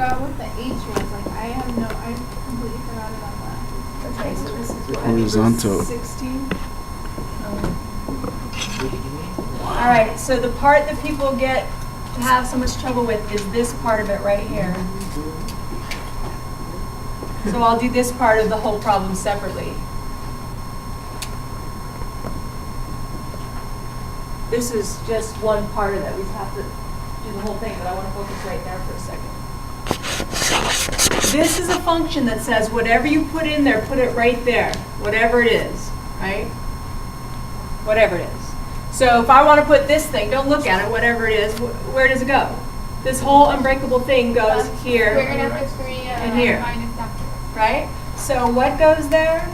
forgot what the H was. Like, I completely forgot about that. Okay, so this is what? Horizontal. 16? All right, so the part that people get to have so much trouble with is this part of it right here. So I'll do this part of the whole problem separately. This is just one part of it. We have to do the whole thing, but I want to focus right there for a second. This is a function that says whatever you put in there, put it right there, whatever it is, right? Whatever it is. So if I want to put this thing, don't look at it, whatever it is, where does it go? This whole unbreakable thing goes here and here, right? So what goes there?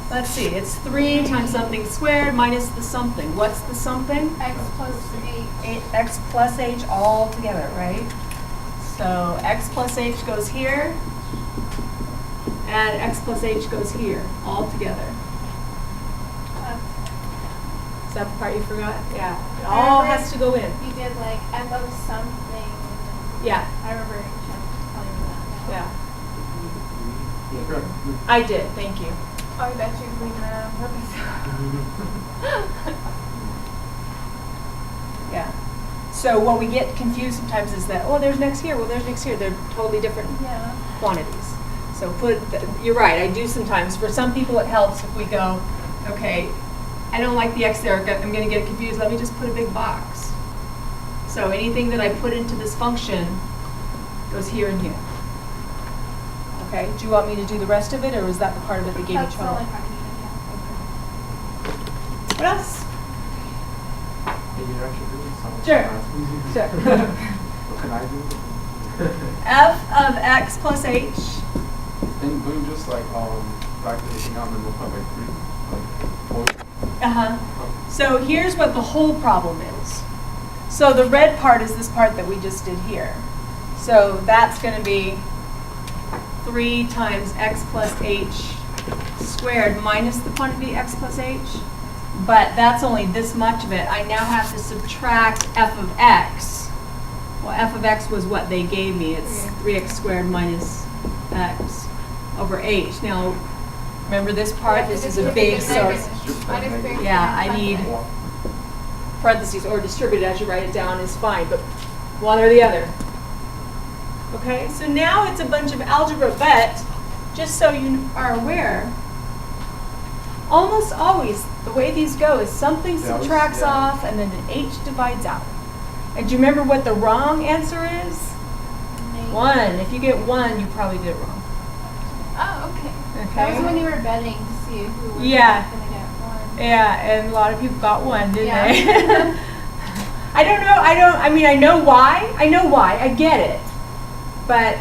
Let's see, it's 3 times something squared minus the something. What's the something? X plus H. X plus H all together, right? So X plus H goes here, and X plus H goes here, all together. Is that the part you forgot? Yeah, it all has to go in. You did like F of something. Yeah. I remember telling you that. Yeah. I did, thank you. Oh, I bet you're doing that on purpose. Yeah. So what we get confused sometimes is that, oh, there's an X here, well, there's an X here. They're totally different quantities. So you're right, I do sometimes. For some people it helps if we go, okay, I don't like the X there, I'm going to get confused, let me just put a big box. So anything that I put into this function goes here and here. Okay, do you want me to do the rest of it, or was that the part of it that gave you trouble? That's the only part you What else? Can you actually do this? Sure. Sure. What can I do? F of X plus H. And do you just like factor everything out and then multiply by 3? Like 4? So here's what the whole problem is. So the red part is this part that we just did here. So that's going to be 3 times X plus H squared minus the quantity X plus H. But that's only this much of it. I now have to subtract F of X. Well, F of X was what they gave me. It's 3x squared minus X over H. Now, remember this part? This is a big, so yeah, I need parentheses or distributed as you write it down is fine, but one or the other. Okay, so now it's a bunch of algebra, but just so you are aware, almost always the way these go is something subtracts off and then an H divides out. And do you remember what the wrong answer is? 1. If you get 1, you probably did it wrong. Oh, okay. That was when you were betting to see who was going to get 1. Yeah, and a lot of people got 1, didn't they? I don't know. I mean, I know why. I get it. But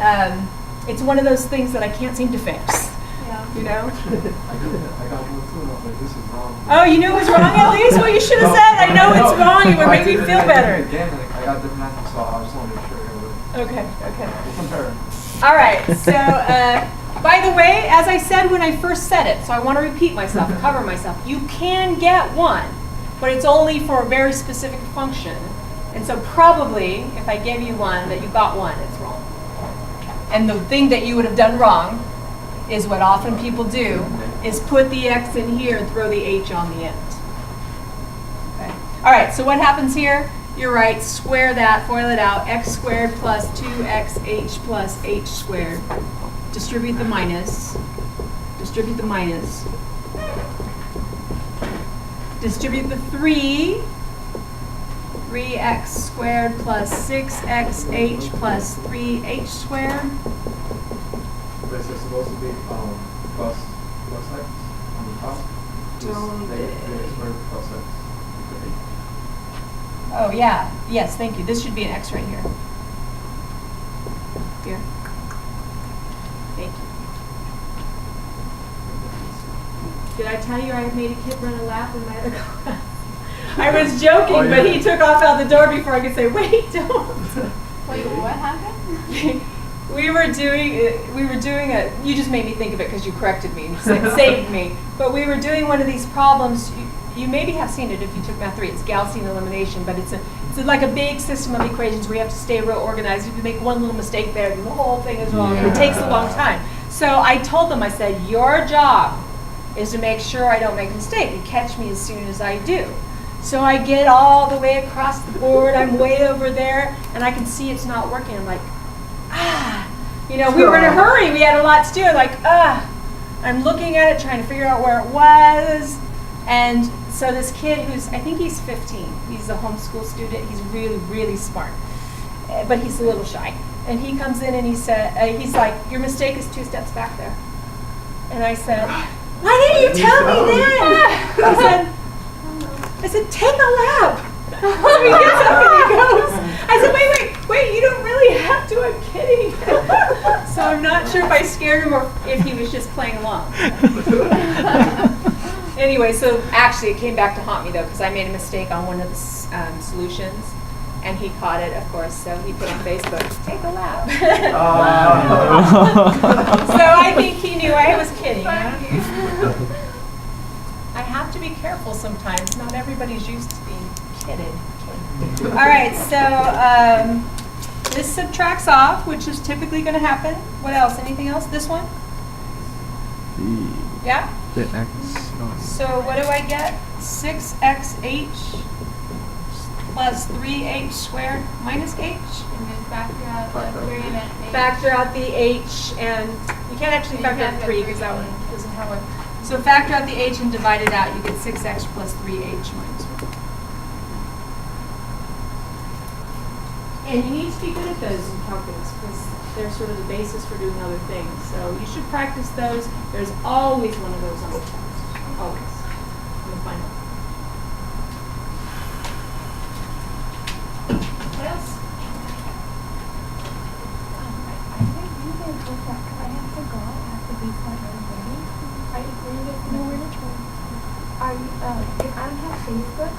it's one of those things that I can't seem to fix. Yeah. You know? I got 1 too, and I was like, this is wrong. Oh, you knew it was wrong at least? Well, you should have said, I know it's wrong. It would make me feel better. Again, like, I got different answers, so I just want to make sure. Okay. We'll compare. All right. So, by the way, as I said when I first said it, so I want to repeat myself and cover myself. You can get 1, but it's only for a very specific function. And so probably, if I gave you 1, that you got 1, it's wrong. And the thing that you would have done wrong is what often people do, is put the X in here and throw the H on the end. Okay. All right, so what happens here? You're right, square that, FOIL it out, X squared plus 2xH plus H squared. Distribute the minus. Distribute the minus. Distribute the 3. 3x squared plus 6xH plus 3h squared. But it's supposed to be plus x on the top. Don't Negative 3x squared plus x. Oh, yeah. Yes, thank you. This should be an X right here. Here. Thank you. Did I tell you I made a kid run a lap in my other class? I was joking, but he took off out the door before I could say, wait, don't. Wait, what happened? we were doing a, you just made me think of it because you corrected me and saved me. But we were doing one of these problems. You maybe have seen it if you took Math 3. It's Gaussian elimination, but it's like a big system of equations where you have to stay real organized. If you make one little mistake there, then the whole thing is wrong. And it takes a long time. So I told them, I said, your job is to make sure I don't make a mistake and catch me as soon as I do. So I get all the way across the board. I'm way over there, and I can see it's not working. I'm like, we were in a hurry. We had a lot to do. I'm like, I'm looking at it, trying to figure out where it was. And so this kid I think he's 15. He's a homeschool student. He's really, really smart, but he's a little shy. And he comes in and he's like, your mistake is 2 steps back there. And I said, why didn't you tell me then? I said, take a lap. He gets up and he goes. I said, wait, you don't really have to, I'm kidding. So I'm not sure if I scared him or if he was just playing along. Anyway, so actually it came back to haunt me though, because I made a mistake on one of the solutions, and he caught it, of course, so he put on Facebook, take a lap. So I think he knew I was kidding. I have to be careful sometimes. Not everybody's used to being kidded. All right, so this subtracts off, which is typically going to happen. What else? Anything else? This one? Yeah? The X. So what do I get? 6xh plus 3h squared minus h? And then factor out the variant h. Factor out the h, and you can't actually And factor you out can't 3 get because that 3. one doesn't have one. So factor out the h and divide it out, you get 6x plus 3h minus 1. And you need to be good at those in calculus because they're sort of the basis for doing other things. So you should practice those. There's always one of those on the test. Always. On the final. What else? I think you can go back. I have to go. I have to be somewhere ready. Are you going to know where to go? Are you, if I don't have Facebook,